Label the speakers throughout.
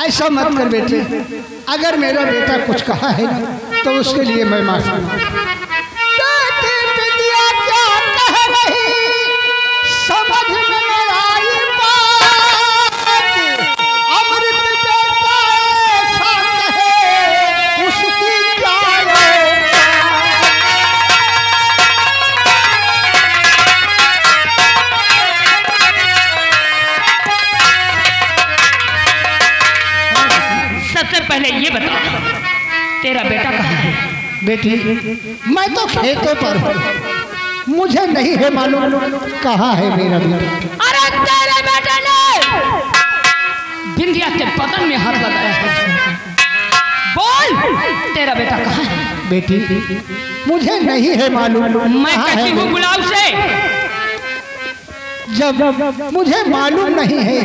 Speaker 1: ऐसा मत कर बेटे, अगर मेरा बेटा कुछ कहा है ना तो उसके लिए मैं माफी समझ में आई बात, अमृत जैसा ऐसा कहे उसकी
Speaker 2: सबसे पहले ये बता, तेरा बेटा कहाँ है?
Speaker 1: बेटी मैं तो खेतों पर हूँ, मुझे नहीं है मालूम कहाँ है मेरा बेटा।
Speaker 2: अरे तेरे बेटे ने बिंदिया के बदन में हाथ लगाया है, बोल तेरा बेटा कहाँ है?
Speaker 1: बेटी मुझे नहीं है मालूम।
Speaker 2: मैं कहती हूँ बुलाओ से।
Speaker 1: जब मुझे मालूम नहीं है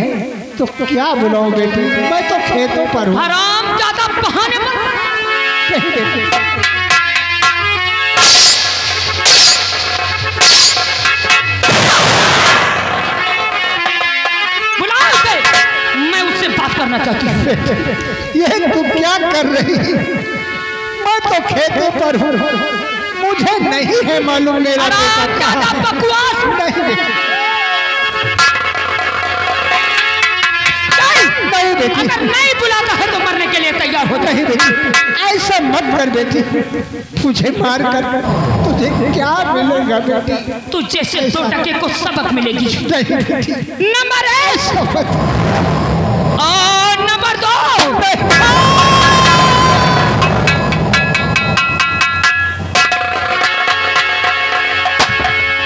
Speaker 1: तो क्या बुलाऊं बेटी, मैं तो खेतों पर हूँ।
Speaker 2: हराम ज्यादा बहाने मत।
Speaker 1: नहीं बेटी, करना चाहती हूँ। ये तू क्या कर रही है? मैं तो खेतों पर हूँ, मुझे नहीं है मालूम मेरा बेटा कहाँ है।
Speaker 2: बकवास
Speaker 1: नहीं बेटी,
Speaker 2: अगर नहीं बुलाता है तो मरने के लिए तैयार हो जाए।
Speaker 1: नहीं बेटी, ऐसा मत कर बेटी, तुझे मार कर तुझे क्या मिलेगा बेटी?
Speaker 2: तू जैसे 2 टके को सबक मिलेगी।
Speaker 1: नहीं बेटी,
Speaker 2: नंबर 1 और नंबर 2।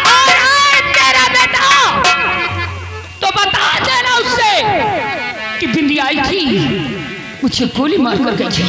Speaker 2: और तेरा बेटा तो बता देना उससे कि बिंदी आई थी, मुझे गोली मार कर गई थी।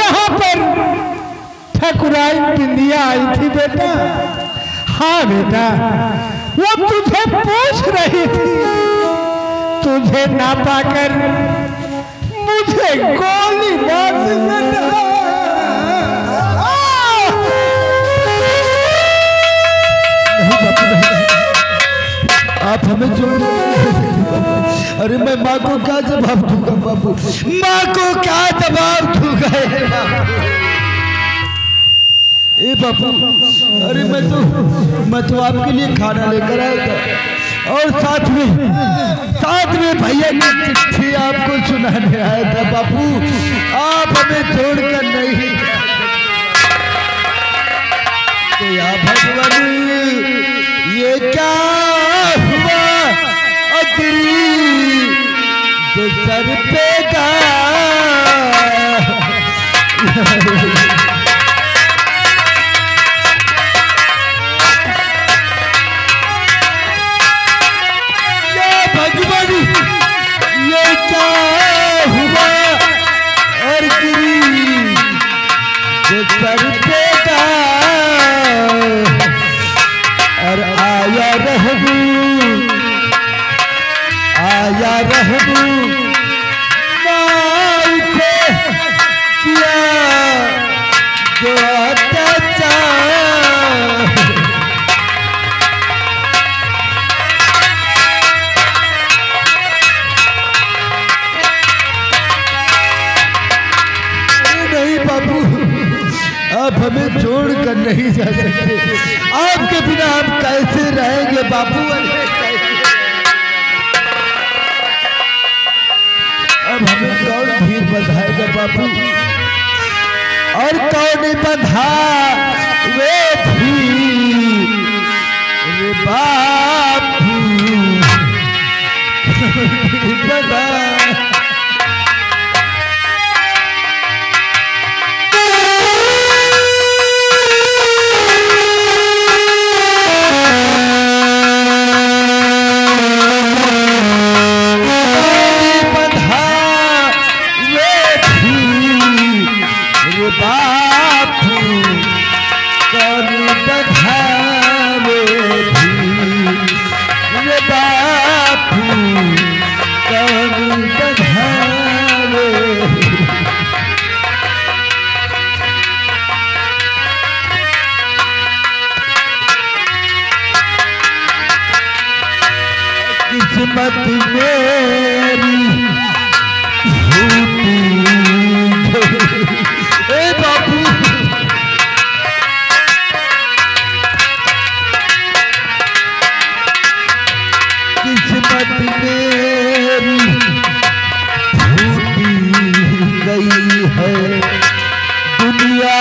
Speaker 1: यहाँ पर ठकुराई बिंदिया आई थी बेटा। हाँ बेटा, वो तुझे पूछ रही थी, तुझे ना पाकर मुझे गोली मार दी बेटा।
Speaker 3: आप हमें छोड़, अरे मैं माँ को क्या जवाब दूंगा बाबू, माँ को क्या जवाब दूंगा ए बाबू। अरे मैं तो आपके लिए खाना लेकर आया था और साथ में भैया की चिट्ठी आपको सुनाने आया था बाबू। आप हमें छोड़कर नहीं तो या भगवान ये क्या हुआ अगरी जो सर पे गा। ये भगवान ये क्या हुआ और गिरी जो सर पे गा। और आया रहबू माई पे किया जो अत्याचार। नहीं बाबू, आप हमें छोड़कर नहीं जा सकते। आपके बिना हम कैसे रहेंगे बाबू। अब हमें कौन भीड़ बंधाएगा बाबू, और कौन बंधा वे भीड़ रे बापू बंधा। किस्मत मेरी झूठी ए बाबू। किस्मत मेरी झूठी गई है, दुनिया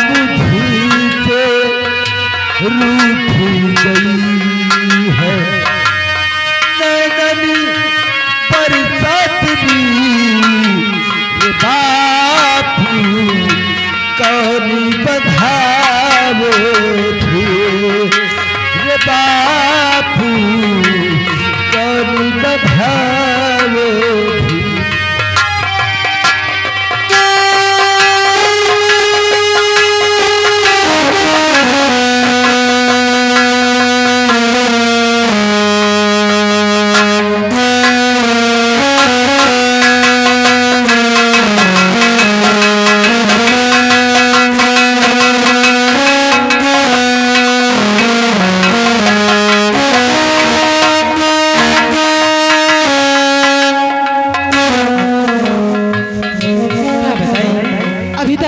Speaker 3: मुझसे रूठी गई है। बरसातनी बापू कौन बधावे थे रे बापू कौन बधावे थे।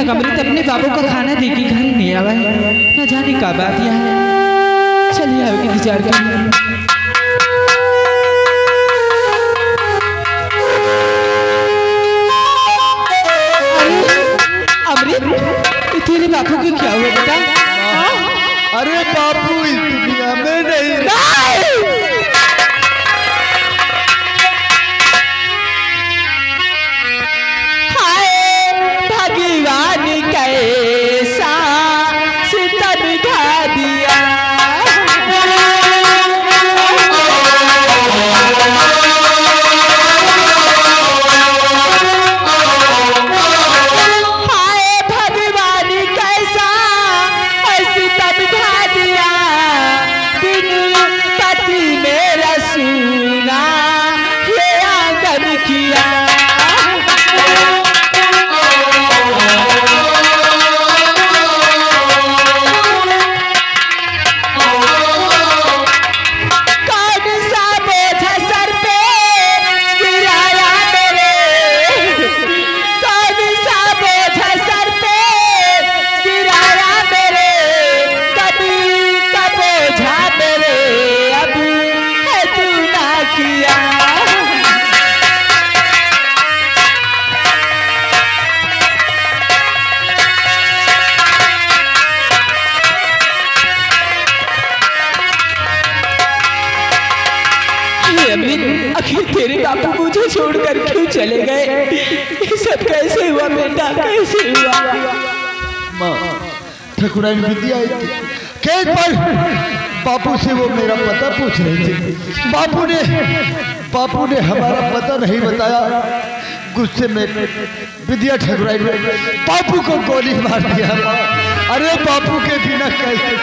Speaker 2: अमृत अपने बाबू का खाना देके घर नहीं आवा है, न जाने का बात यह है। चलिए आगे इंतजार करिए। अमृत, तेरे बापू को क्या हुआ बेटा?
Speaker 3: अरे बापू इस दुनिया में नहीं।
Speaker 2: कैसा सितम ढा दिया। दिया बिन पति मेरा सूना ये आंगन किया। आखिर तेरे बापू मुझे छोड़कर क्यों चले गए? ये सब कैसे हुआ बेटा, कैसे हुआ?
Speaker 3: माँ ठकुराइन विद्या आई थी खेत पर, बापू से वो मेरा पता पूछ रही थी। बापू ने हमारा पता नहीं बताया। गुस्से में विद्या ठकुराइन ने बापू को गोली मार दिया। अरे बापू के बिना कैसे?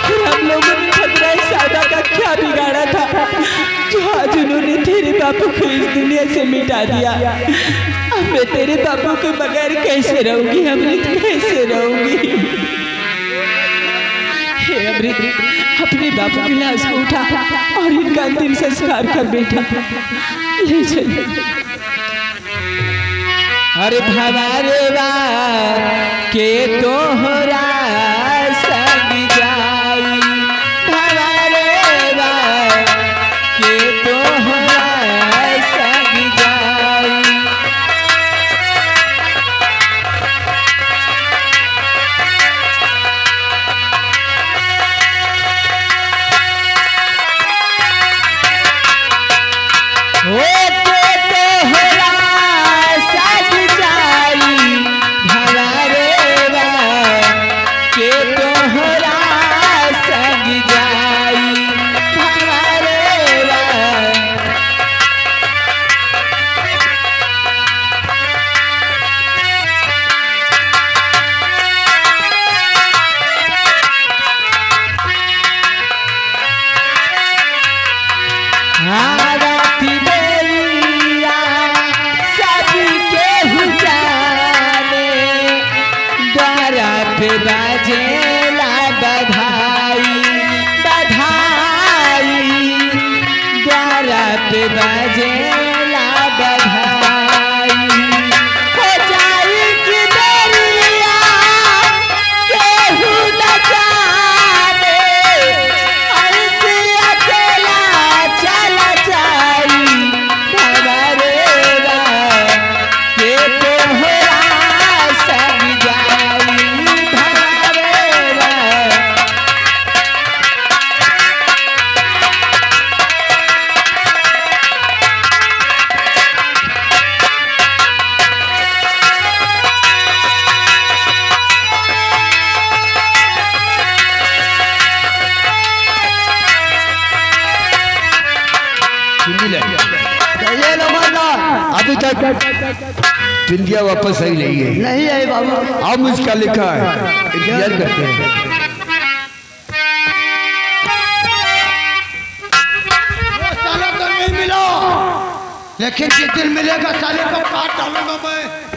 Speaker 2: हम लोगों ने ठकुराइन सादा का क्या बिगाड़ा था जो आज उन्होंने तेरे बापू को इस दुनिया से मिटा दिया? अब मैं तेरे बापू के बगैर कैसे रहूंगी अमृत, कैसे रहूंगी? हे अमृत, अपने बापू की लाश को उठा और इनका अंतिम संस्कार कर बेटा, ले चल। अरे भवारे के तोहरा संग जाई, भवारे के तोहरा संग जाई। बाजेला बधाई बधाई, द्वारा पे बाजेला बधाई। हो जाई कि दरिया केहू न जाने, ऐसे अकेला चला जाई। भवरे के तोहरा संग जाई,
Speaker 3: अभी तक विद्या वापस आई नहीं है।
Speaker 1: नहीं आई बाबू।
Speaker 3: अब इसका लिखा है, इंतजार करते हैं।
Speaker 1: साला तो नहीं मिला, लेकिन जिस दिन मिलेगा साले को काट डालूंगा मैं।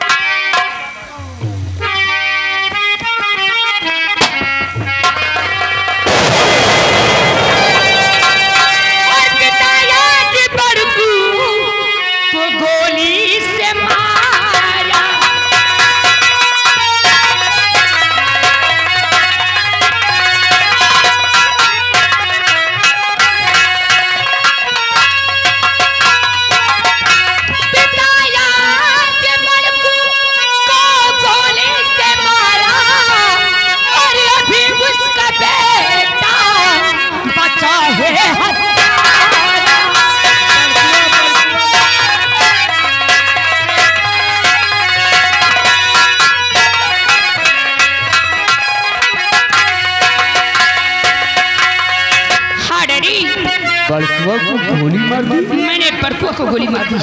Speaker 3: बड़कुआ को गोली मार दी?
Speaker 2: मैंने बड़कुआ को गोली मार दी।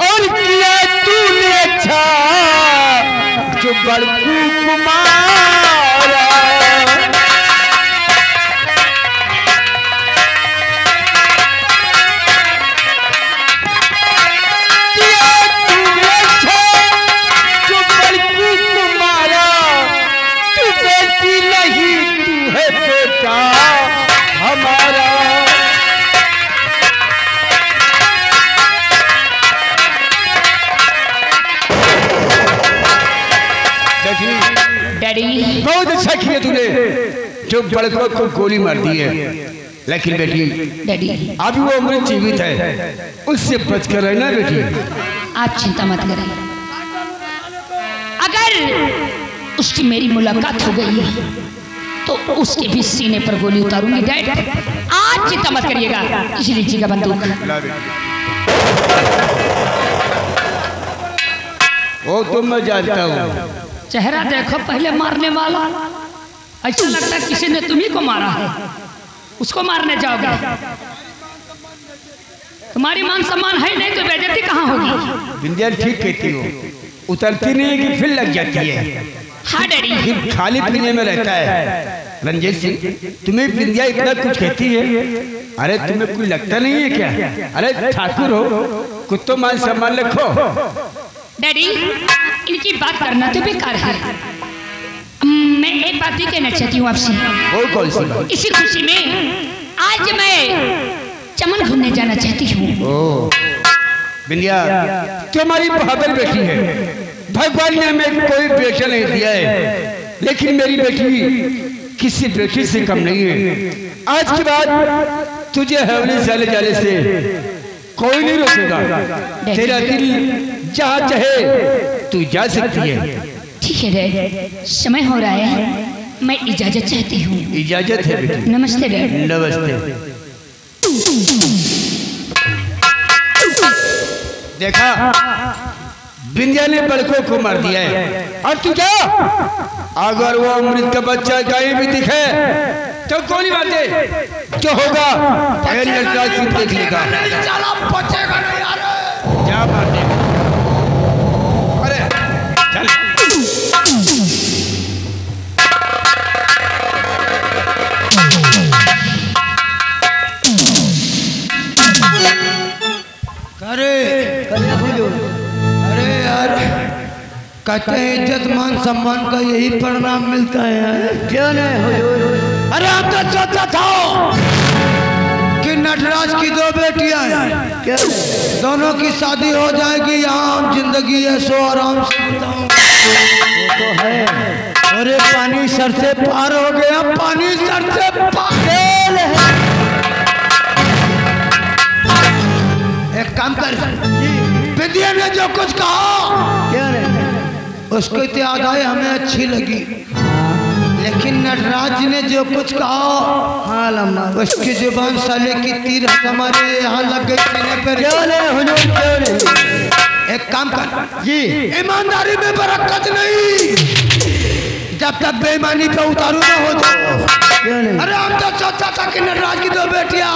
Speaker 3: और किया तूने अच्छा जो बड़कू को मारा। बेटा हमारा।
Speaker 2: डैडी
Speaker 3: बहुत अच्छा किया तूने जो बड़कों को गोली मार दी है, लेकिन बेटी
Speaker 2: डैडी
Speaker 3: अभी वो अमृत जीवित है, उससे बचकर रहना बेटी।
Speaker 2: आप चिंता मत करें, अगर उसकी मेरी मुलाकात हो गई तो उसके भी सीने पर गोली उतारूंगी। डैड आज चिंता मत करिएगा, इसी लीजिएगा बंदूक।
Speaker 3: वो तो मैं जानता हूँ।
Speaker 2: चेहरा देखो पहले मारने वाला, ऐसा लगता है किसी ने तुम्ही को मारा है, उसको मारने जाओगे। तुम्हारी मान सम्मान है नहीं तो बेइज्जती कहाँ होगी।
Speaker 3: बिंदिया ठीक कहती हो, उतरती नहीं कि फिर लग जाती है।
Speaker 2: हाँ डैडी
Speaker 3: फिर खाली पीने में रहता है। रंजीत सिंह तुम्हें बिंदिया इतना कुछ कहती है, अरे तुम्हें कुछ लगता नहीं है क्या? अरे ठाकुर हो, कुछ तो मान सम्मान रखो।
Speaker 2: डैडी इनकी बात करना तो बेकार है। मैं एक बात ही कहना चाहती हूँ आपसे।
Speaker 3: वो कौन सी बात?
Speaker 2: इसी खुशी में आज मैं चमन घूमने जाना चाहती हूँ।
Speaker 3: बिंदिया तुम्हारी बहादुर बेटी है, भगवान ने हमें कोई बेटा नहीं दिया है, लेकिन मेरी बेटी किसी बेटी से कम नहीं है। आज के बाद तुझे हवेली चले जाने से कोई नहीं रोकेगा। तेरा दिल जहाँ चाहे तू जा सकती है।
Speaker 2: ठीक है डैड, समय हो रहा है, मैं इजाजत चाहती हूँ।
Speaker 3: इजाजत है बेटी।
Speaker 2: नमस्ते डैड।
Speaker 3: नमस्ते। देखा बिंदिया ने बड़कों को मार दिया है, और तू क्या? अगर वो अमृत का बच्चा कहीं भी दिखे तो गोली मार दे, जो होगा देख लेगा। क्या मार दे? अरे चल।
Speaker 1: अरे यार, कहते हैं इज्जत मान सम्मान का यही परिणाम मिलता है यार। क्यों नहीं हुजूर? अरे हम तो चाहता था कि नटराज की दो बेटियां हैं, दोनों की शादी हो जाएगी, यहाँ हम जिंदगी ऐसो आराम से बिताएंगे। तो है। अरे पानी सर से पार हो गया, पानी सर से पार। एक काम कर, विद्या ने जो कुछ कहा क्या उसको इत्यादाएं हमें अच्छी लगी, लेकिन नटराज ने जो कुछ कहा हाँ लम्मा उसकी जुबान साले की तीर हमारे यहाँ लग गई सीने पर। एक काम कर जी, ईमानदारी में बरकत नहीं जब तक बेईमानी पे उतारू ना हो जाए। अरे हम तो सोचता था कि नटराज की दो बेटियां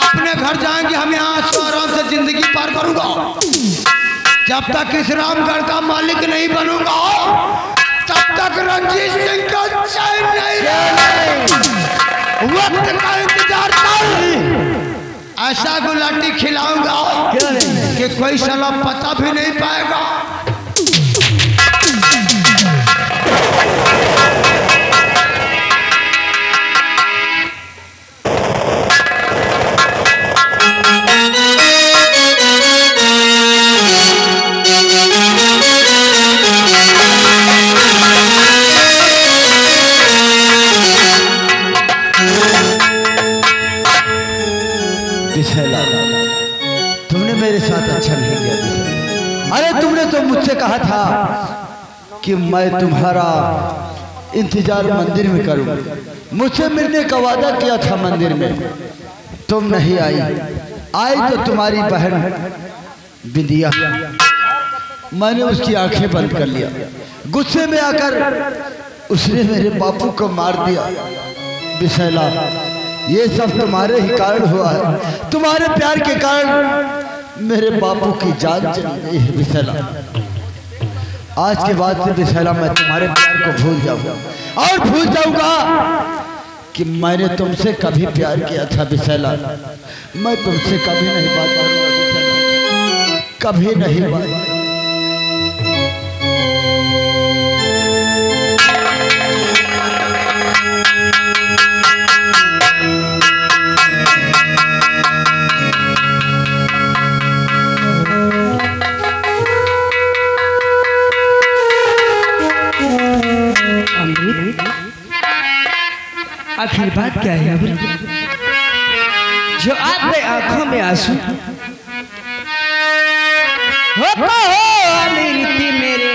Speaker 1: अपने घर जाएंगे, हम यहाँ आराम से जिंदगी पार करूंगा। जब तक इस रामगढ़ का मालिक नहीं बनूंगा तब तक रंजीत सिंह का चैन नहीं। वक्त का इंतजार कर, ऐसा गुलाटी खिलाऊंगा कि कोई साला पता भी नहीं पाएगा। तुमने मेरे साथ अच्छा नहीं किया। अरे तुमने तो मुझसे कहा था कि मैं तुम्हारा इंतजार मंदिर में करूं, मुझसे मिलने का वादा किया था मंदिर में, तुम नहीं आई। आई तो तुम्हारी बहन बिंदिया, मैंने उसकी आंखें बंद कर लिया। गुस्से में आकर उसने मेरे बापू को मार दिया। बिसैला, ये सब तुम्हारे ही कारण हुआ है, तुम्हारे प्यार के कारण मेरे बापू की जान चली गई है। बिसैला, आज के बाद से बिसैला मैं तुम्हारे प्यार को भूल जाऊंगा, और भूल जाऊंगा कि मैंने तुमसे कभी प्यार किया था। बिसैला, मैं तुमसे कभी नहीं बात करूंगा। बिसैला, कभी नहीं बात।
Speaker 2: आखिर बात क्या है अभी जो आप में आंखों में आंसू हो अमीरती मेरे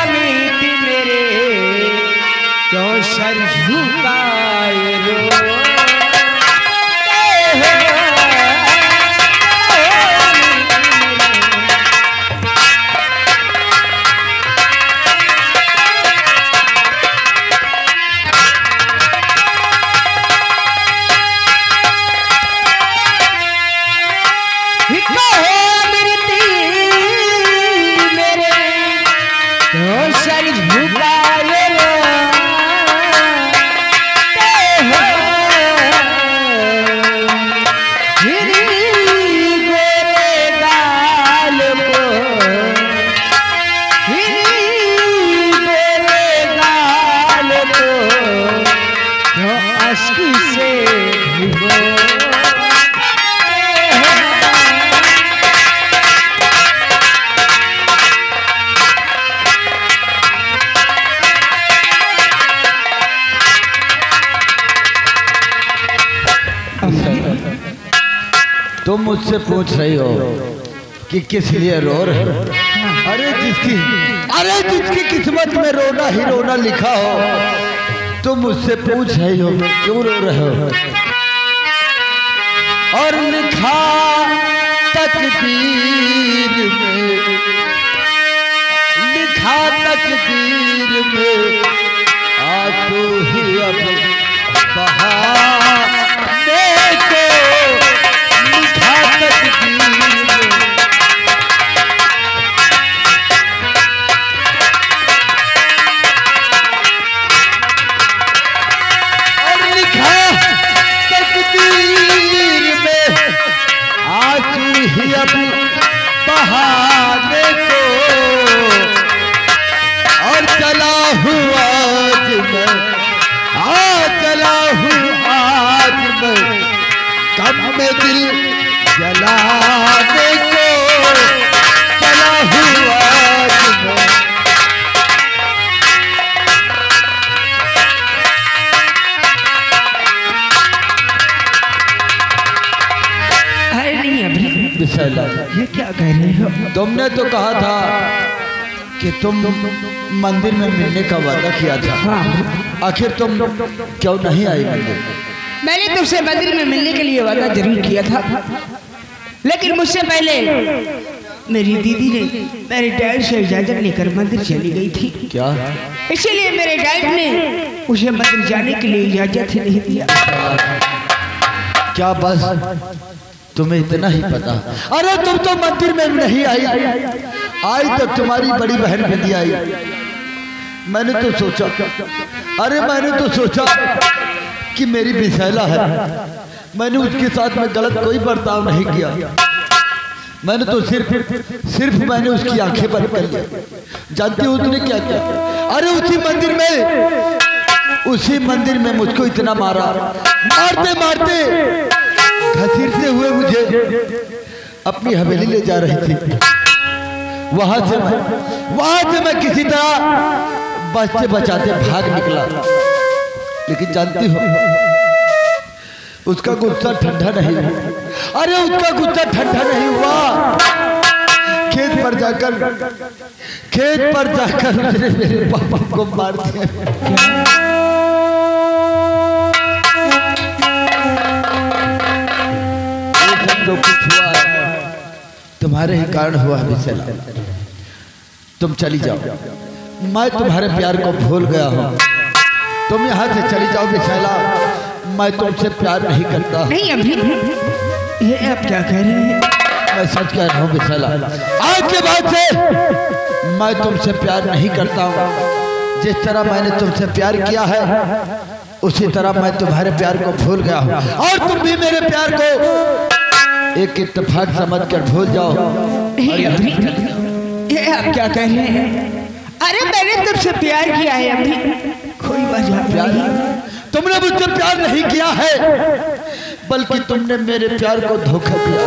Speaker 2: अमीरती मेरे क्यों सर झुकाए रो
Speaker 1: तुम मुझसे पूछ रही हो कि किस लिए रो रहे हो? अरे जिसकी किस्मत में रोना ही रोना लिखा हो, तुम मुझसे पूछ रही हो क्यों रो रहे हो? और लिखा तकदीर में आंसू ही अब बहाने को लिखा तकदीर में। और लिखा तकदीर में आंसू ही अब बहाने को और चला हुआ आज मैं कम में दिल जलाने को चला हुआ आज मैं।
Speaker 2: अरे नहीं अभी ये क्या कह रहे हो?
Speaker 1: तुमने तो कहा था कि तुम मंदिर में मिलने का वादा किया था।
Speaker 2: हाँ।
Speaker 1: आखिर तुम क्यों नहीं आई मंदिर?
Speaker 2: मैंने तुमसे मंदिर में मिलने के लिए वादा जरूर किया था, लेकिन मुझसे पहले मेरी दीदी ने मेरे डैड से इजाजत लेकर मंदिर चली गई थी।
Speaker 1: क्या?
Speaker 2: इसीलिए मेरे डैड ने उसे मंदिर जाने के लिए इजाजत ही नहीं दिया।
Speaker 1: क्या बस तुम्हें इतना ही पता? अरे तुम तो मंदिर में नहीं आई तो तुम्हारी बड़ी बहन बिंदी आई। मैंने तो सोचा कि मेरी बिसैला है, मैंने उसके साथ में गलत कोई बर्ताव नहीं किया। मैंने तो सिर्फ मैंने उसकी आंखें बंद कर ली। जानती हो उसने क्या किया? अरे उसी मंदिर में मुझको इतना मारते घसीटते हुए मुझे अपनी हवेली ले जा रही थी। वहां से मैं किसी तरह बचते बचाते भाग निकला, लेकिन जानती हो उसका गुस्सा ठंडा नहीं हुआ। अरे उसका गुस्सा ठंडा नहीं हुआ। खेत पर जाकर उसने मेरे पापा को मार दिया। जो कुछ हुआ तुम्हारे ही कारण हुआ है बिसैला। तुम चली जाओ, मैं तुम्हारे प्यार को भूल गया हूँ। तुम यहाँ से चली जाओ बिसैला, मैं तुमसे प्यार नहीं करता।
Speaker 2: नहीं अभी ये आप क्या कह रहे हैं?
Speaker 1: मैं सच कह रहा हूँ बिसैला, आज के बाद से मैं तुमसे प्यार नहीं करता हूँ। जिस तरह मैंने तुमसे प्यार किया है उसी तरह मैं तुम्हारे प्यार को भूल गया हूँ, और तुम भी मेरे प्यार को एक इत्तेफाक समझकर भूल जाओ।
Speaker 2: ये आप क्या कह रहे हैं? अरे मैंने तुमसे प्यार किया है अभी, कोई वजह नहीं।
Speaker 1: तुमने मुझसे प्यार नहीं किया है, बल्कि तुमने मेरे प्यार को धोखा दिया।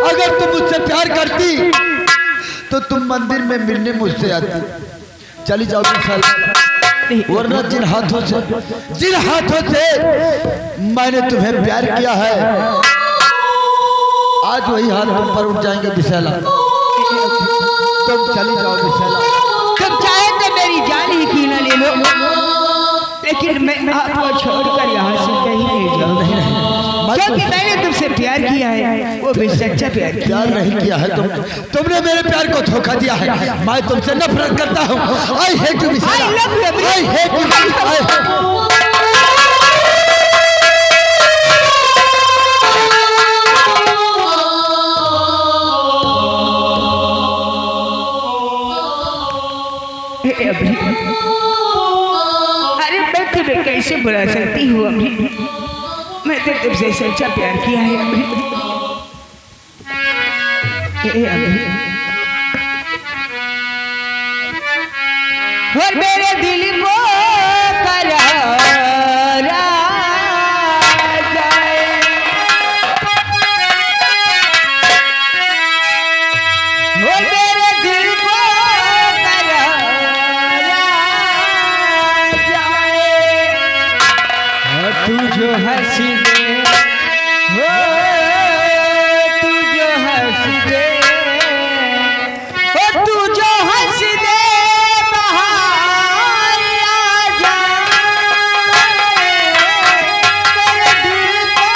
Speaker 1: अगर तुम मुझसे प्यार करती तो तुम मंदिर में मिलने मुझसे आती। चली जाओ बिसैला, वरना जिन हाथों से मैंने तुम्हें प्यार किया है, आज वही हाथ तुम पर उठ जाएंगे विशाला। तुम चली जाओ विशाला।
Speaker 2: तुम चाहे तो मेरी जान ही क्यों न ले लो, लेकिन मैं आपको छोड़कर यहाँ से कहीं नहीं जाऊँ। क्योंकि मैंने तुमसे प्यार किया है, वो भी सच्चा प्यार
Speaker 1: नहीं किया है। तुमने मेरे प्यार को धोखा दिया है। मैं तुमसे नफरत करता हूँ। I hate you Vishala. I hate you।
Speaker 2: अरे मैं तुम्हें कैसे बुला सकती हूँ अभी, मैं तो तुमसे सच्चा प्यार किया है अभी। और मेरे दिल को करारा जाए, और मेरे दिल को तू जो हंस दे, हो तू जो हंस दे, हो तू जो हंस दे, बाहर आ जाए मेरे दिल को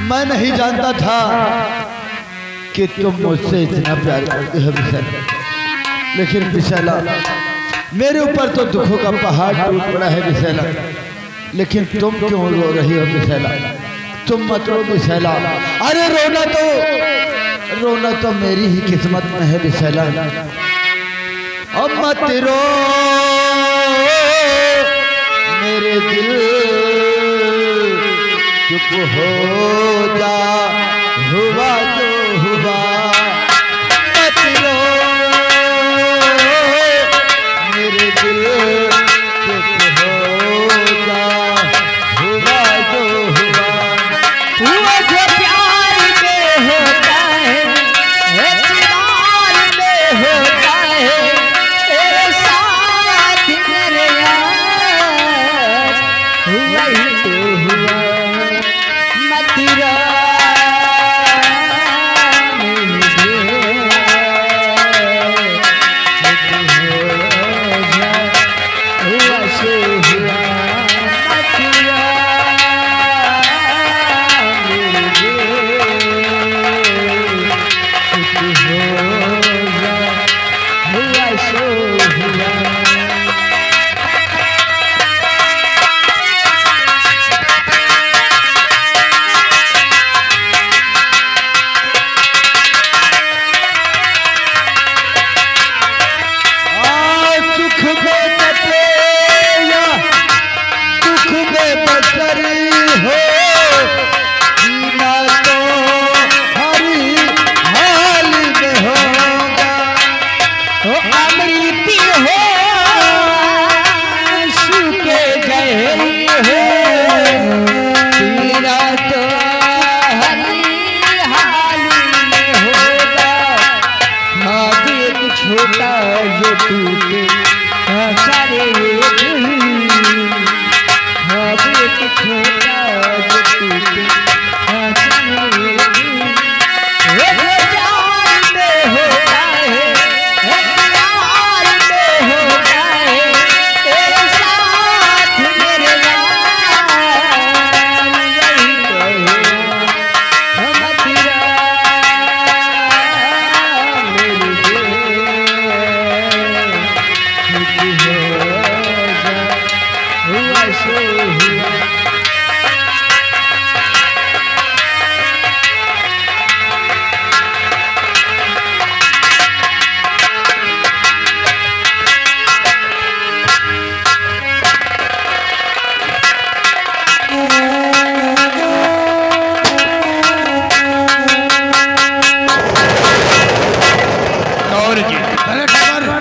Speaker 1: मैं नहीं जानता था कि तुम मुझसे इतना प्यार करते हो विशाला। लेकिन विशाला मेरे ऊपर तो दुखों का पहाड़ टूट पड़ा है विशाला, लेकिन तुम क्यों रो रही हो विशाला? तुम मत रो विशाला। अरे रोना तो मेरी ही किस्मत में है विशाला। अब मत रो मेरे दिल, चुप हो जा, हुआ जो हुआ। मत रो मेरे दिल, चुप हो जा, हुआ जो हुआ।
Speaker 2: हुआ जो प्यार में होता है, प्यार में होता है, तेरे साथ मेरे यार, हुआ ही तो हुआ। मत रो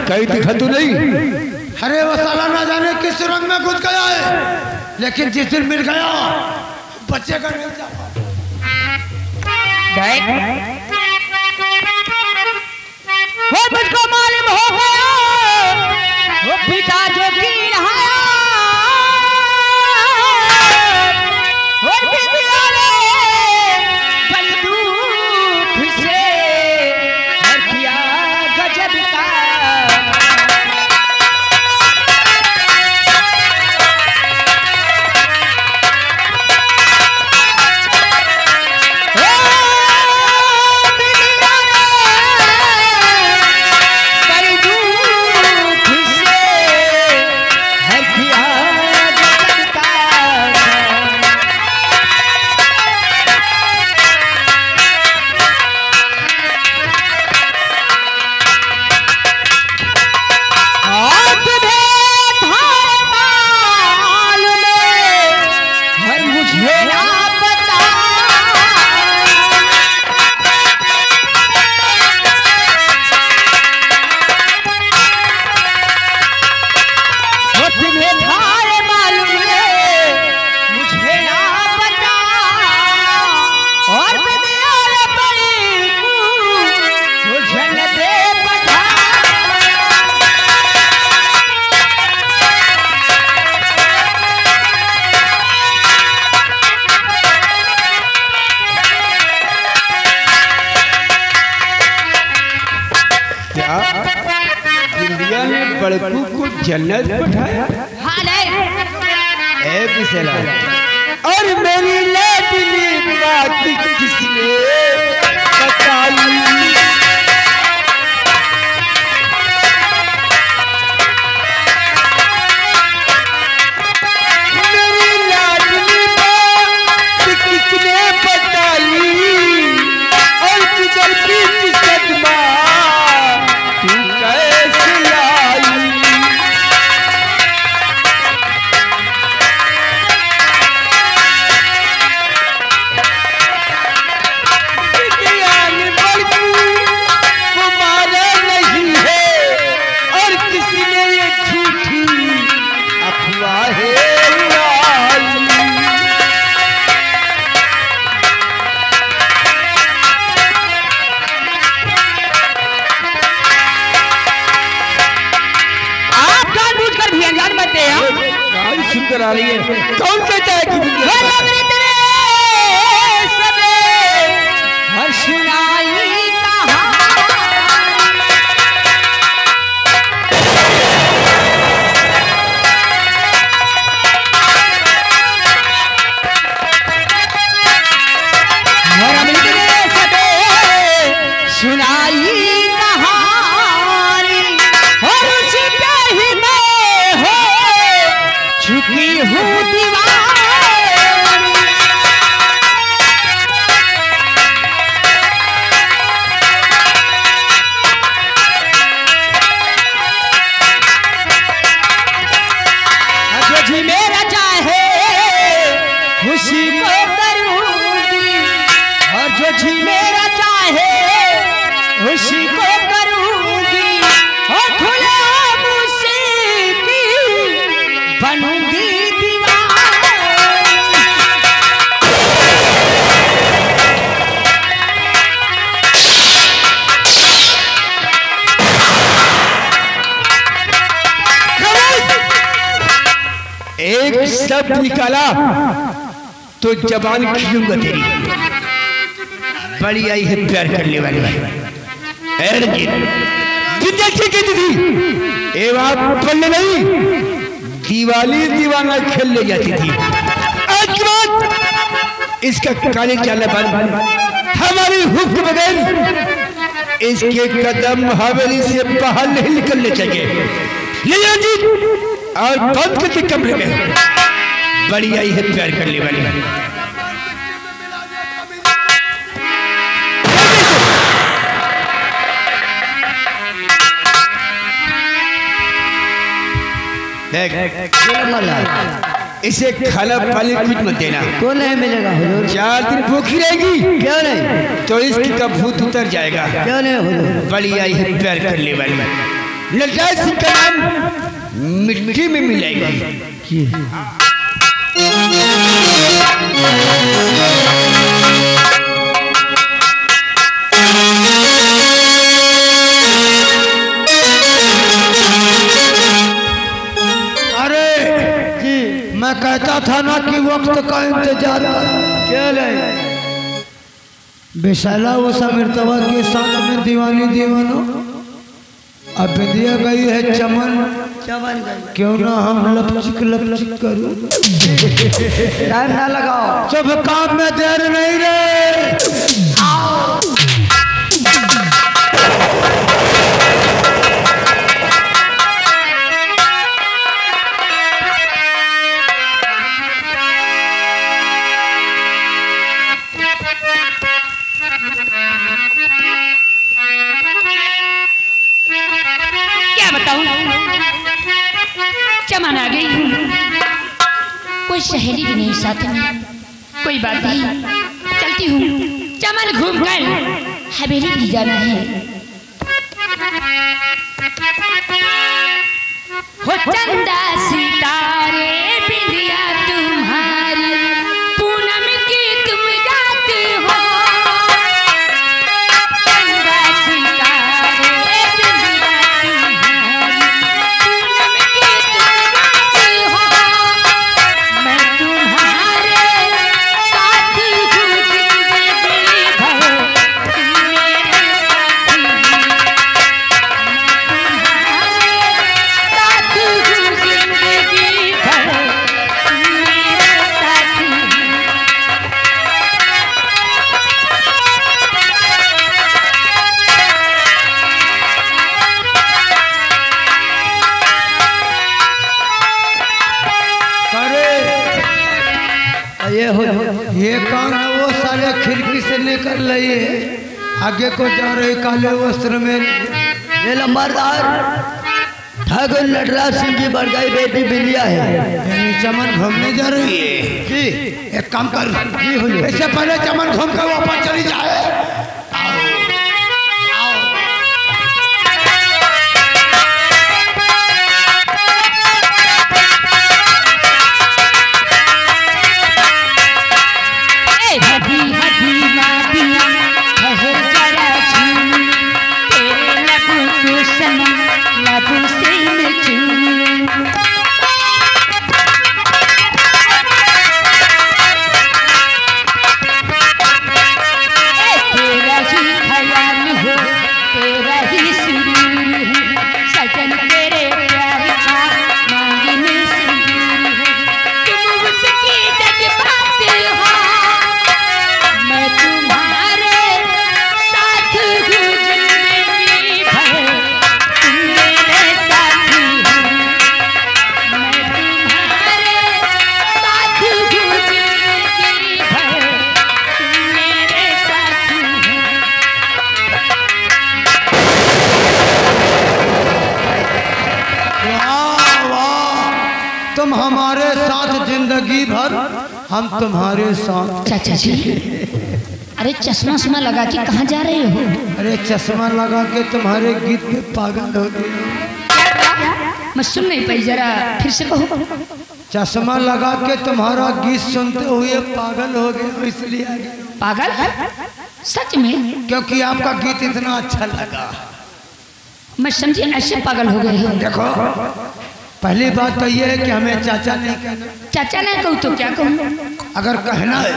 Speaker 3: कहीं दिखा तो नहीं?
Speaker 1: अरे वो साला ना जाने किस रंग में घुस गया है, लेकिन जिस दिन मिल गया बच्चे का मिल जाता।
Speaker 2: वो मुझको मालूम हो गया, वो पिता जो की नहाया, वो पिता ने बड़ी दुख से हर किया गजब का।
Speaker 3: बड़कू को जन्नत बैठाया।
Speaker 2: हाँ
Speaker 3: और मेरी लाडली बात किसने बताई। मेरी लाडली बात किसने बताई और किधर बीच सदमा तू कैसे लाई। सुनकर आ रही है कौन कहता है कि
Speaker 2: हर सुनाई उसी को करूंगी और खुले मुझसे बनूंगी
Speaker 3: एक शब्द निकाला तो जबान खींचूंगा तेरी। बड़ी आई है प्यार करने वाली कहती थी ए बात पढ़ने नहीं दिवाली दीवाना खेल ले जाती थी। आज के बाद इसका काले चाले बंद हमारी हुक्म बगैर इसके कदम हवेली से बाहर नहीं निकलने चाहिए। ले जाओ और बंद करके कमरे में। बड़ी आई है प्यार करने वाली। देख इसे खाना पानी कुछ मत देना।
Speaker 1: तो नहीं मिलेगा हुजूर।
Speaker 3: 4 दिन भूखी रहेगी।
Speaker 1: क्यों नहीं?
Speaker 3: तो इसकी का भूत उतर जाएगा।
Speaker 1: क्यों नहीं हुजूर?
Speaker 3: बड़ी आई है प्यार करने वाली। नटराज सिंह का नाम मिट्टी में मिलेगा।
Speaker 1: मैं कहता था ना कि वक्त का इंतजार कर। क्या नहीं विशाला वो समिर्तवा के साथ में दीवानी दीवानो अब दिया गई है चमन चमन क्यों ना हम लपचिक लपचिक करूं। टाइम ना लगाओ सब काम में देर नहीं रे।
Speaker 2: क्या बताऊं चमन आ गई हूँ। कोई सहेली भी नहीं साथ में। कोई बात नहीं चलती हूँ। चमन घूम कर हवेली भी जाना है। हो चंदा सितारे बिंदिया तुम्हारी पूनम की तुम जाती हो। चंदा सितारे बिंदिया तुम्हारी पूनम की तुम जाती हो। मैं तुम्हारे साथ हूँ जिंदगी भर तुम मेरे साथी। मैं तुम्हारे साथ हूँ जिंदगी भर
Speaker 1: है वो साले खिड़की से निकल रही है, आगे को जा रही काले वस्त्र में।
Speaker 3: ये लंबरदार ठाकुर नटराज सिंह की बड़काई बेटी बिलिया है।
Speaker 1: यानी चमन घूमने जा रही है जी। एक काम कर जी, हुजूर इससे पहले चमन घूम कर वापस चली जाए। तुम हमारे साथ जिंदगी भर, हम तुम्हारे साथ।
Speaker 4: चाचा जी, अरे चश्मा सुमा लगा के कहाँ जा रहे हो?
Speaker 1: अरे चश्मा लगा के तुम्हारे गीत पे पागल हो गया।
Speaker 4: मैं सुन नहीं पाई, जरा फिर से कहो।
Speaker 1: चश्मा लगा के तुम्हारा गीत सुनते हुए पागल हो गए, इसलिए आ गए।
Speaker 4: पागल? सच में?
Speaker 1: क्योंकि आपका गीत इतना अच्छा लगा।
Speaker 4: मैं समझी ऐसे पागल हो गए हो।
Speaker 1: देखो, पहली बात तो ये है कि हमें चाचा नहीं कहना।
Speaker 4: चाचा नहीं कहूँ तो क्या कहूँ?
Speaker 1: अगर कहना है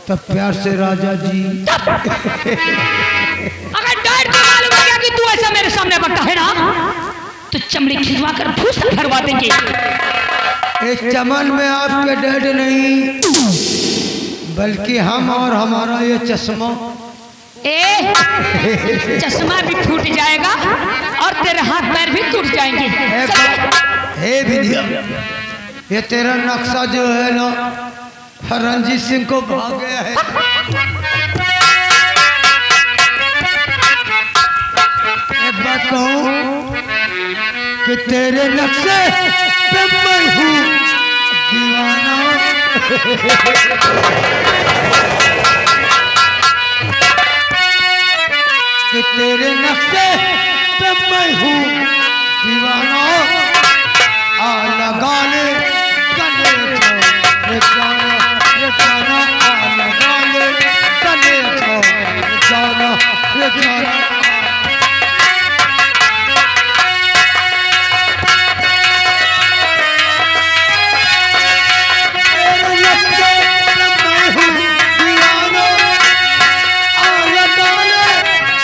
Speaker 1: तो प्यार से राजा जी।
Speaker 4: अगर डर को मालूम हो गया कि तू ऐसा मेरे सामने बकता है ना, तो चमड़ी खिंचवा कर फूस भरवा देंगे।
Speaker 1: इस चमन में आपके डैड नहीं, बल्कि हम और हमारा ये चश्मा।
Speaker 4: चश्मा भी फूट जाएगा और तेरे हाथ पैर भी टूट जाएंगे।
Speaker 1: हे विद्या, ये तेरा नक्शा जो है ना, रंजीत सिंह को भाग गया है। एक बात कहूँ कि तेरे नक्शे पे मैं हूँ दीवाना। कि तेरे नक्शे पे मैं हूँ दीवाना। आ लगा ले गले को ये गाना, ये गाना। आ लगा ले गले को ये गाना, ये गाना। तेरे नक्शे पे मैं हूँ दीवाना। आ लगा ले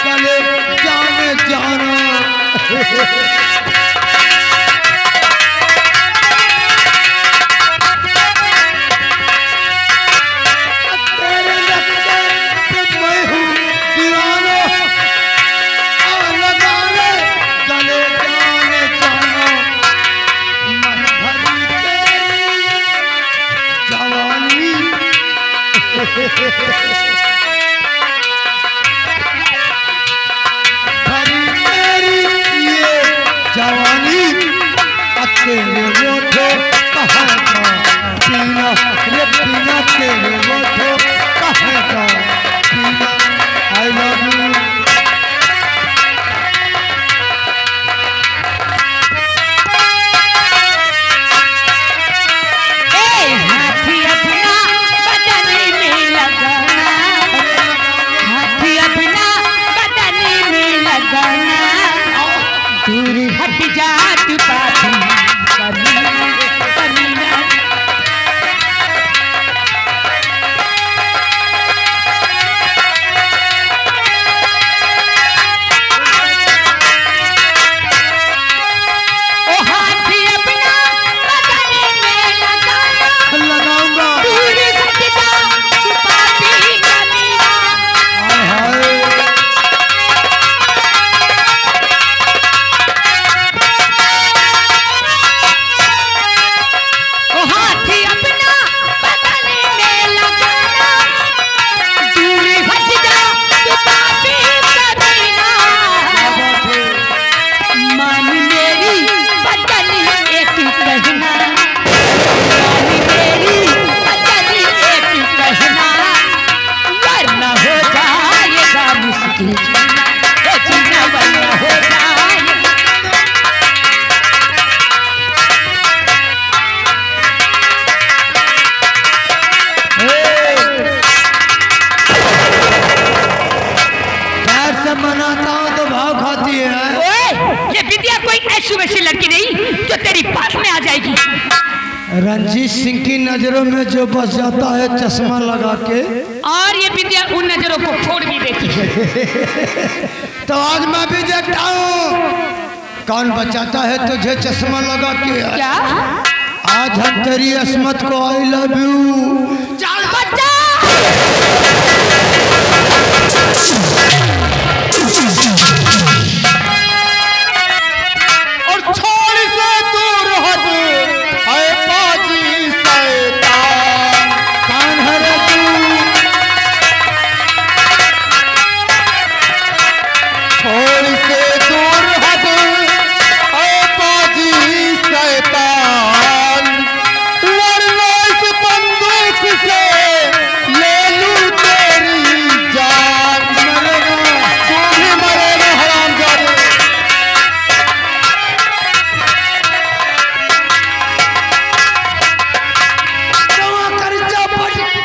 Speaker 1: गले जाने जाना।
Speaker 4: दूर हट जा तू पापी, ऐसी वैसी लड़की नहीं जो तेरी बात में आ जाएगी।
Speaker 3: रंजीत सिंह की नजरों में जो बस जाता है चश्मा लगा के,
Speaker 4: और ये विद्या उन नजरों को फोड़ भी देती है।
Speaker 3: तो आज मैं भी देखता हूँ कौन बचाता है तुझे चश्मा लगा के।
Speaker 4: क्या
Speaker 3: आज हम तेरी असमत को आई लव यू।
Speaker 4: चल बच्चा।
Speaker 5: और छोड़ से दूर हट है पाजी शैतान।
Speaker 3: कौन है रे तू?
Speaker 5: छोड़ से दूर हट है पाजी शैतान। वरना इस बंदूक से ले लूं तेरी जान। मरेगा तू भी मरेगा हरामजादे।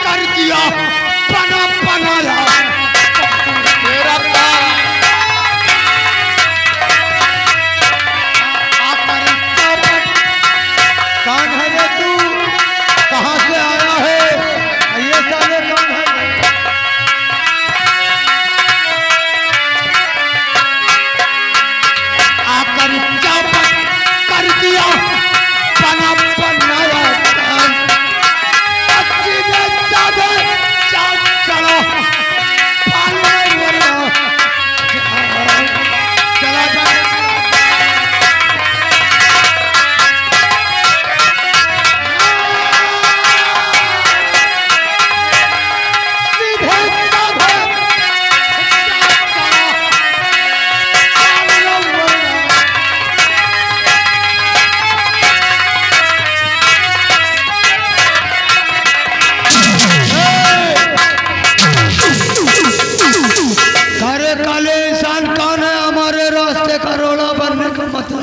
Speaker 3: कर दिया पना पनाया
Speaker 5: मेरा काम
Speaker 3: कौन है रे तू? कहाँ से आया है? ये साले कौन है? आकर चौपट कर दिया पना पनाया चलो चला जा।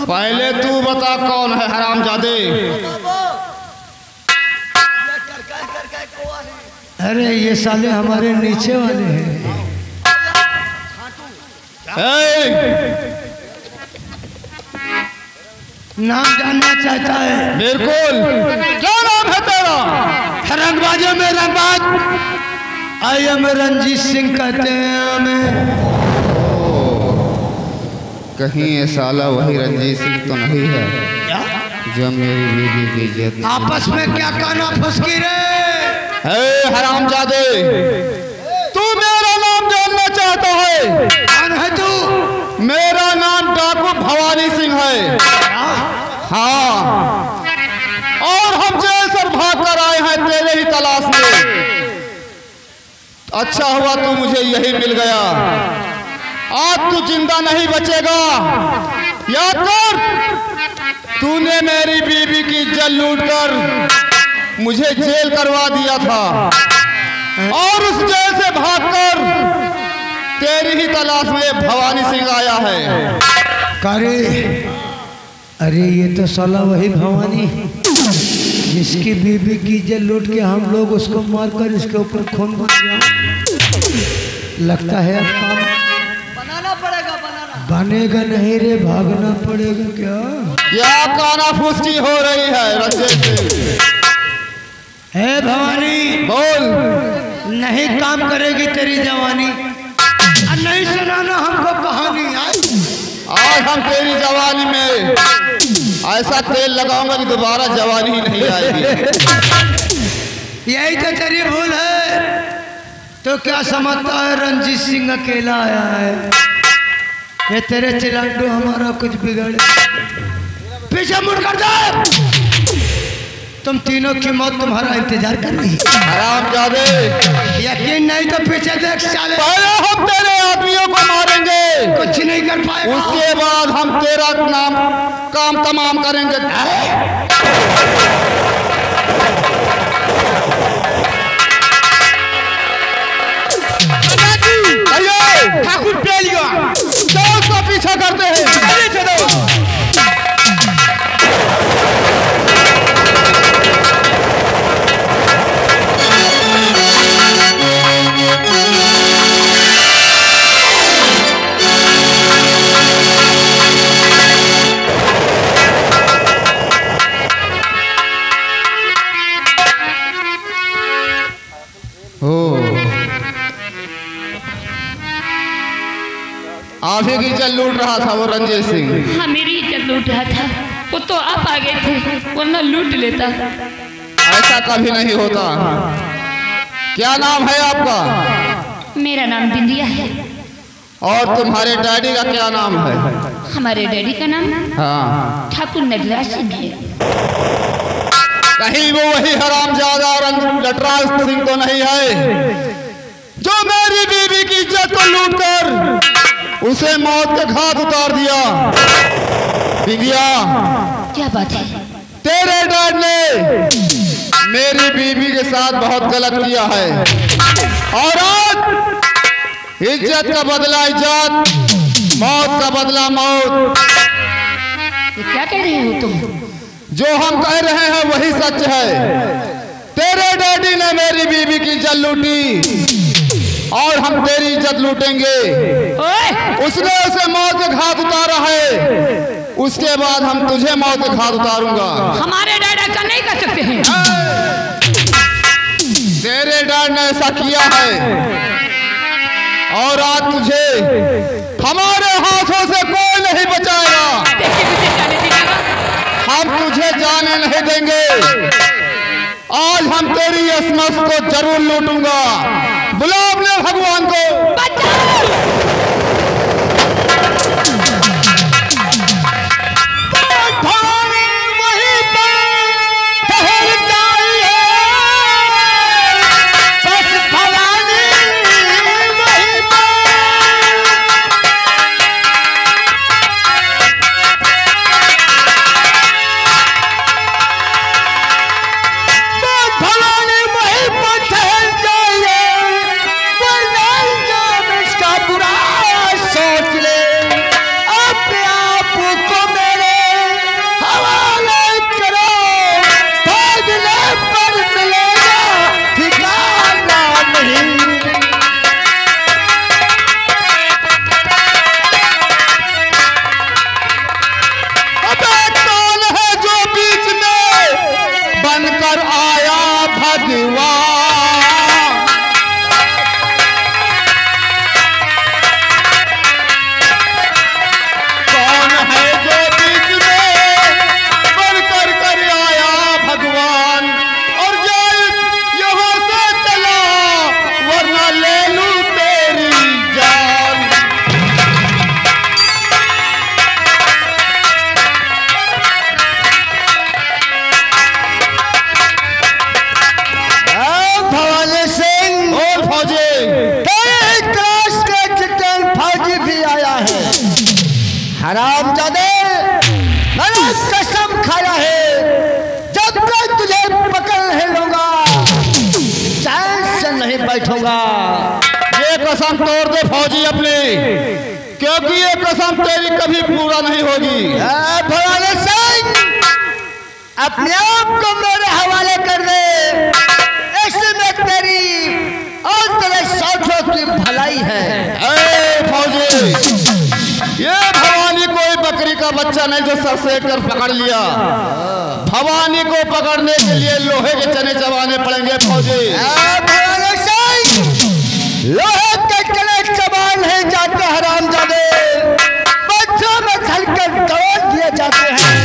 Speaker 5: पहले तू बता कौन है हरामजादे।
Speaker 3: अरे ये साले हमारे नीचे वाले हैं। नाम जानना चाहता है?
Speaker 5: बिल्कुल। क्या नाम है तेरा?
Speaker 3: रंगबाजों में रंगबाज। आई एम रंजीत सिंह कहते हैं हमें।
Speaker 5: कहीं ये साला वही रंजीत सिंह तो नहीं है जो मेरी बीवी की इज्जत।
Speaker 3: आपस में क्या काना फुसकी रे?
Speaker 5: हरामजादे, तू मेरा नाम जानना चाहता है?
Speaker 3: कौन है तू?
Speaker 5: मेरा नाम डाकू भवानी सिंह है। हाँ, और हम जेल से भाग कर आए हैं तेरे ही तलाश में। अच्छा हुआ तू मुझे यही मिल गया। आज तू जिंदा नहीं बचेगा। याद कर, तूने मेरी बीवी की इज्जत लूटकर मुझे जेल करवा दिया था, और उस जेल से भागकर तेरी ही तलाश में भवानी सिंह आया है।
Speaker 3: अरे ये तो साला वही भवानी जिसकी बीबी की इज्जत लूट के हम लोग उसको मारकर इसके ऊपर खून बन गया। लगता है अब काम बनाना पड़ेगा। बनेगा नहीं रे, भागना पड़ेगा।
Speaker 5: क्या काना फुसकी हो रही है रंजीत सिंह?
Speaker 3: हे भवानी
Speaker 5: बोल।
Speaker 3: नहीं काम करेगी तेरी जवानी। नहीं सुनाना हमको कहानी।
Speaker 5: आज हम तेरी जवानी में ऐसा तेल लगाऊंगा कि दोबारा जवानी ही नहीं आएगी।
Speaker 3: यही तो तेरी भूल है। तो क्या समझता है रंजीत सिंह अकेला आया है? ये तेरे चिलाटू हमारा कुछ बिगड़े। पीछे मुड़ कर जाए। तुम तीनों की मौत तुम्हारा इंतजार कर रही है।
Speaker 5: हरामजादे,
Speaker 3: यकीन नहीं तो पीछे देख साले।
Speaker 5: पहले हम तेरे आदमियों को मारेंगे,
Speaker 3: कुछ नहीं कर पाएगा।
Speaker 5: उसके बाद हम तेरा काम तमाम करेंगे। ठाकुर पेलिया उसका पीछा करते हैं। आप ही की इज्जत लूट रहा था वो रंजीत सिंह।
Speaker 4: हाँ मेरी इज्जत लूट रहा था, वो तो आप आ गए थे वरना लूट लेता।
Speaker 5: ऐसा कभी नहीं होता। क्या नाम है आपका?
Speaker 4: मेरा नाम बिंदिया है।
Speaker 5: और तुम्हारे डैडी का क्या नाम है?
Speaker 4: हमारे डैडी का नाम
Speaker 5: हाँ,
Speaker 4: ठाकुर नटराज सिंह है।
Speaker 5: कहीं वो वही हरामजादा नटराज सिंह तो नहीं है जो मेरी बीवी की इज्जत को लूटकर उसे मौत के घाट उतार दिया? बिंदिया,
Speaker 4: क्या बात है?
Speaker 5: तेरे डैड ने मेरी बीवी के साथ बहुत गलत किया है और आज इज्जत का बदला इज्जत, मौत का बदला मौत।
Speaker 4: ये क्या कह रहे हो तुम?
Speaker 5: जो हम कह रहे हैं वही सच है। तेरे डैडी ने मेरी बीवी की इज्जत लूटी और हम तेरी इज्जत लूटेंगे। उसने उसे मौत के घाट उतारा है, उसके बाद हम तुझे मौत के घाट उतारूंगा।
Speaker 4: हमारे डैड ऐसा नहीं कर सकते हैं।
Speaker 5: तेरे डैड ने ऐसा किया है और आज तुझे हमारे हाथों से कोई नहीं बचाएगा। हम तुझे जाने नहीं देंगे। आज हम तेरी असमत को जरूर लूटूंगा। बुला अपने भगवान को।
Speaker 3: हरामजादे, मैंने कसम खाया है जब तक तुझे पकड़ नहीं लूंगा चैन से नहीं बैठूंगा।
Speaker 5: ये कसम तोड़ दे फौजी अपनी, क्योंकि ये कसम तेरी कभी पूरा नहीं होगी।
Speaker 3: भवानी सिंह, अपने आप को मेरे हवाले कर दे। इसमें तेरी और तेरे साथियों की भलाई है।
Speaker 5: फौजी, ये भवानी कोई बकरी का बच्चा नहीं जो सर से कर पकड़ लिया। भवानी को पकड़ने के लिए लोहे के चने चबाने पड़ेंगे फौजी।
Speaker 3: भवानी सिंह, लोहे के चने चबान नहीं जाते हरामजादे, बच्चों में धलकर दौड़ दिए जाते हैं।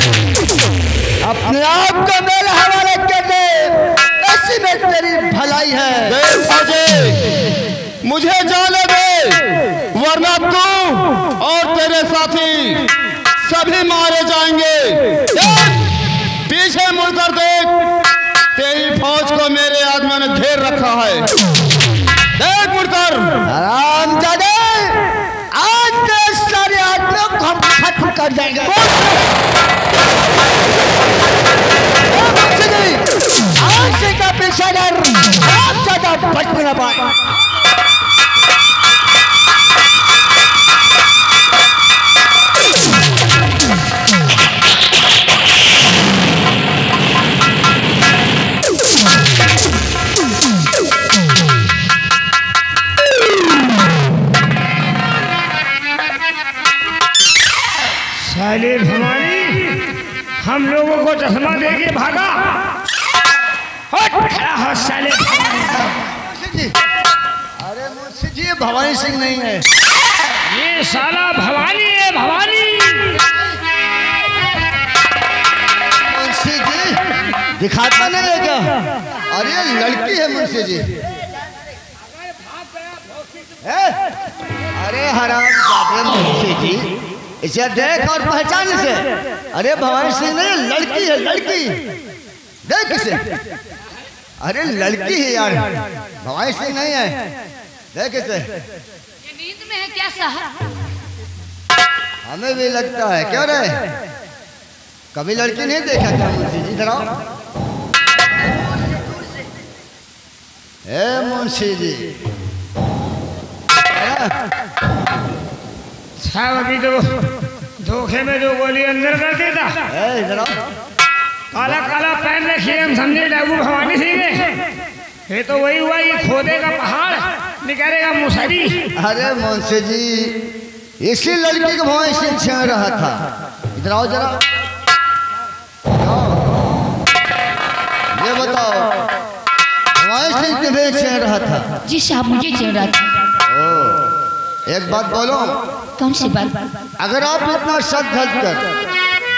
Speaker 3: अपने आप को मेरे हवाले कर दे, ऐसी में तेरी भलाई है।
Speaker 5: फौजी, मुझे जाने दे, वरना तू और तेरे साथी सभी मारे जाएंगे। पीछे मुड़कर देख, तेरी फौज को मेरे आदमियों ने घेर रखा है। देख मुड़कर।
Speaker 3: हरामजादे, आज तेरे सारे आदमियों को हम खत्म कर देंगे। आज से का पेशादार आप ज्यादा बच न पाए।
Speaker 6: साले भवानी हम लोगों को चश्मा दे के भागा। साले
Speaker 3: अरे मुंशी जी, भवानी सिंह नहीं है,
Speaker 6: ये साला भवानी है, भवानी।
Speaker 1: मुंशी जी दिखाता नहीं है क्या? अरे लड़की है मुंशी जी। अरे हराम जादे मुंशी जी, इसे देख और पहचान इसे। अरे भवानी सिंह नहीं, लड़की है, लड़की। देख इसे। अरे लड़की है यार, भवानी सिंह नहीं है। देख इसे।
Speaker 4: ये नींद में है क्या साहब?
Speaker 1: हमें भी लगता है। क्यों रे, कभी लड़की नहीं देखा क्या मुंशी जी? इधर आओ। ए मुंशी जी,
Speaker 6: साहब अभी तो धोखे में जो गोली अंदर कर देता।
Speaker 1: इधर आओ।
Speaker 6: काला काला पहन रखिए, हम समझे डाकू भवानी सिंह है। ये तो वही हुआ, ये खोदे का पहाड़ निकालेगा मुसहरी।
Speaker 1: अरे मुंशी जी, इसी लड़की को भवानी सिंह छेड़ रहा था। इधर आओ जरा। ये बताओ, भवानी सिंह तुम्हें छेड़ रहा था?
Speaker 4: जी साहब, मुझे छेड़ रहा था।
Speaker 1: एक बात बोलो,
Speaker 4: कौन सी बात?
Speaker 1: अगर आप इतना सच धज कर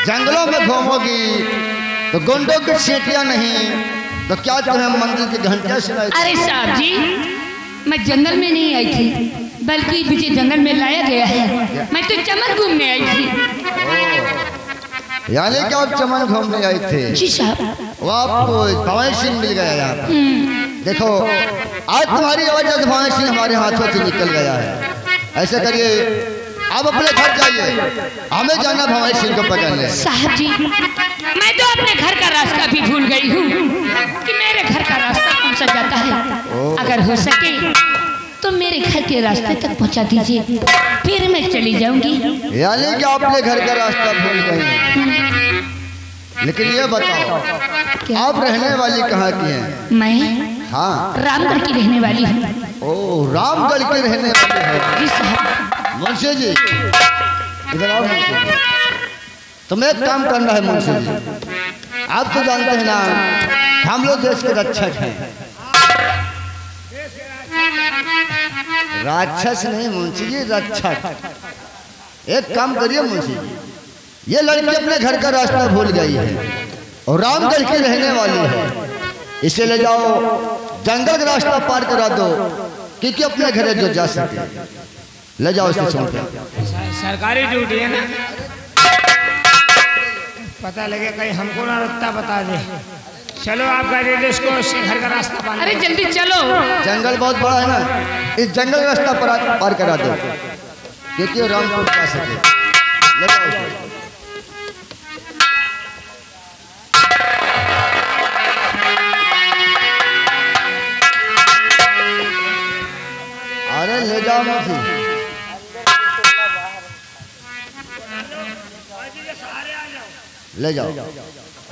Speaker 1: जंगलों में घूमोगी तो गुंडों की सीटियां नहीं तो क्या तुम्हें मंदिर की घंटियां सुनाई?
Speaker 4: अरे साहब जी, मैं जंगल में नहीं आई थी, बल्कि मुझे जंगल में लाया गया है। मैं तो चमन घूमने आई थी।
Speaker 1: यानी कि आप चमन घूमने आई थे?
Speaker 4: जी साहब।
Speaker 1: वो आपको भवानी सिंह मिल गया यहाँ पर। देखो, आज तुम्हारी वजह से भवानी सिंह हमारे हाथों से निकल गया है। ऐसे करिए, आप अपने घर जाइए, हमें जाना भवानी सिंह को पकड़ने।
Speaker 4: साहब जी, मैं तो अपने घर का रास्ता भी भूल गई हूँ कि मेरे घर का रास्ता कौन सा जाता है। अगर हो सके तो मेरे घर के रास्ते तक पहुँचा दीजिए, फिर मैं चली जाऊंगी।
Speaker 1: यानी कि आपने घर का रास्ता भूल गए। लेकिन ये बताओ, आप रहने वाली कहाँ की हैं?
Speaker 4: मैं
Speaker 1: हाँ,
Speaker 4: रामगढ़ की रहने वाली हूँ।
Speaker 1: ओ, रामगढ़ की रहने वाली है।
Speaker 4: जी साहब।
Speaker 1: मुंशी जी इधर आओ। मुंशी जी, तुम्हें एक काम करना है मुंशी जी। आप तो जानते हैं ना, हम लोग देश के रक्षक हैं। राक्षस नहीं मुंशी जी, रक्षक। एक काम करिए मुंशी जी, ये लड़की अपने घर का रास्ता भूल गई है और रामगढ़ की रहने वाली है। इसे ले जाओ, जंगल का रास्ता पार करा दो, क्योंकि अपने घर जो जा सके। ले जाओ इसे छोड़ के।
Speaker 6: सरकारी ड्यूटी है ना, पता लगे कहीं हमको ना रास्ता बता दे। चलो आपका निर्देश को उसके घर का रास्ता पार।
Speaker 4: अरे जल्दी चलो।
Speaker 1: जंगल बहुत बड़ा है ना, इस जंगल का रास्ता पार करा दो, क्योंकि रामपुर जा सके। ले जाओ इसे। अरे ले जाओ मुझे। ले जाओ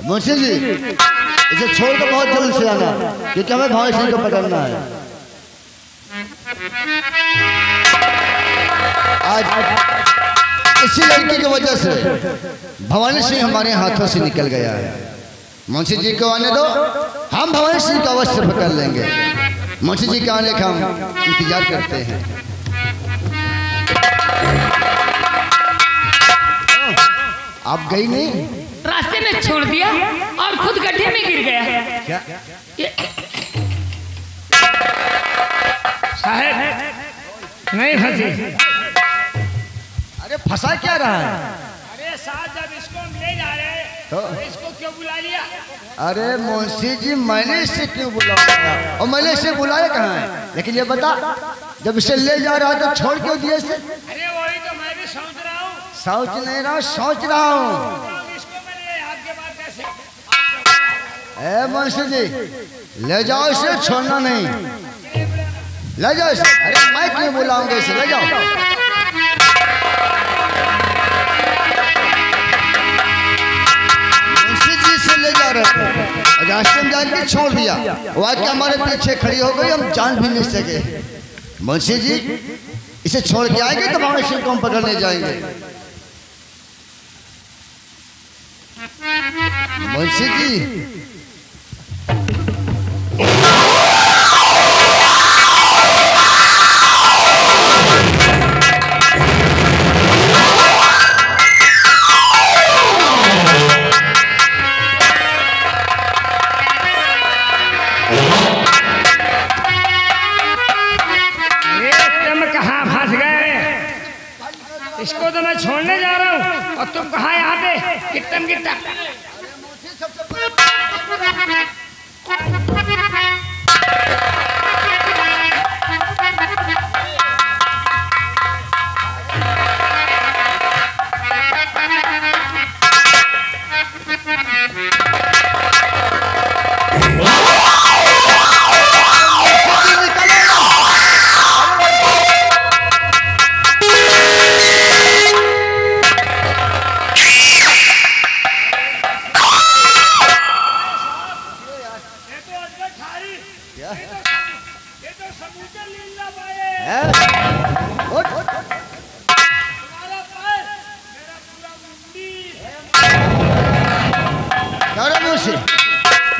Speaker 1: मुंशी जी, इसे छोड़ कर बहुत जल्द से आना, क्योंकि हमें भवानी सिंह को पकड़ना है। आज इसी लड़की की वजह से भवानी सिंह हमारे हाथों से निकल गया है। मुंशी जी को आने दो, हम भवानी सिंह को अवश्य पकड़ लेंगे। मुंशी जी के आने का हम इंतजार करते हैं। आप गई नहीं?
Speaker 4: रास्ते में छोड़ दिया और खुद गड्ढे में गिर गया।
Speaker 1: क्या?
Speaker 6: साहब नहीं फंसी।
Speaker 1: अरे फंसा क्या रहा है?
Speaker 6: अरे साहब, जब इसको हम ले जा रहे हैं
Speaker 1: तो
Speaker 6: इसको क्यों बुला लिया?
Speaker 1: अरे मुंशी जी, मैंने इसे क्यों बुलाया और मैंने इसे बुलाया कहाँ है? लेकिन ये बता, जब इसे ले जा रहा था छोड़ क्यों दिया इसे?
Speaker 6: अरे वही तो मैं भी सोच रहा हूँ।
Speaker 1: सोच नहीं रहा, सोच रहा हूँ।
Speaker 6: इसको मैंने आपके बाद कैसे?
Speaker 1: ए मुंशी जी, ले जाओ इसे, छोड़ना नहीं। ले जाओ इसे। अरे मैं क्यों बुलाऊंगा इसे? ले जाओ। मुंशी जी से ले जा रहे थे और रास्ते में जान के छोड़ दिया। वो आके हमारे पीछे खड़ी हो गई, हम जान भी नहीं सके। मुंशी जी, इसे छोड़ के आएंगे तो भवानी सिंह को हम पकड़ने जाएंगे। मुंशी जी,
Speaker 6: तो मैं छोड़ने जा रहा हूँ और तुम कहाँ यहाँ पे कितन कितना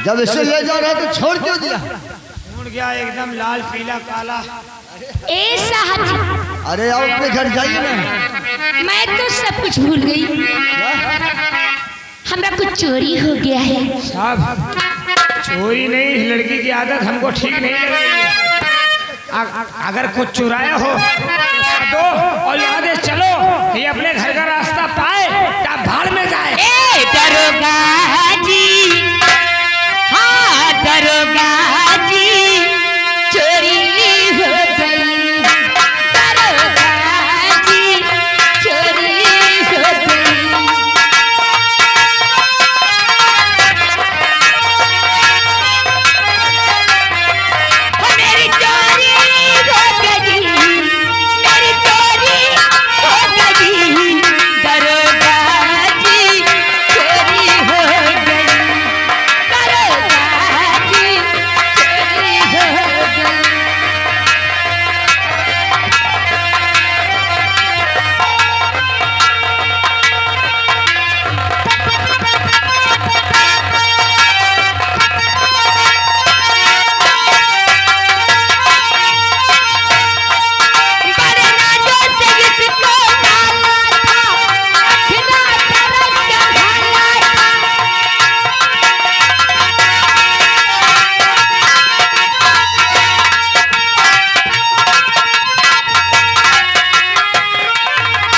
Speaker 1: जब इसे ले जा रहा तो छोड़ क्यों दिया?
Speaker 6: छोड़ गया एकदम लाल पीला काला।
Speaker 4: ए साहब,
Speaker 1: अरे आओ अपने घर जाइए ना।
Speaker 4: मैं तो सब कुछ भूल गई। हमरा कुछ चोरी हो गया है।
Speaker 6: साहब चोरी नहीं, इस लड़की की आदत हमको ठीक नहीं लग रही है। अगर कुछ चुराया हो तो और यहाँ से चलो, ये अपने घर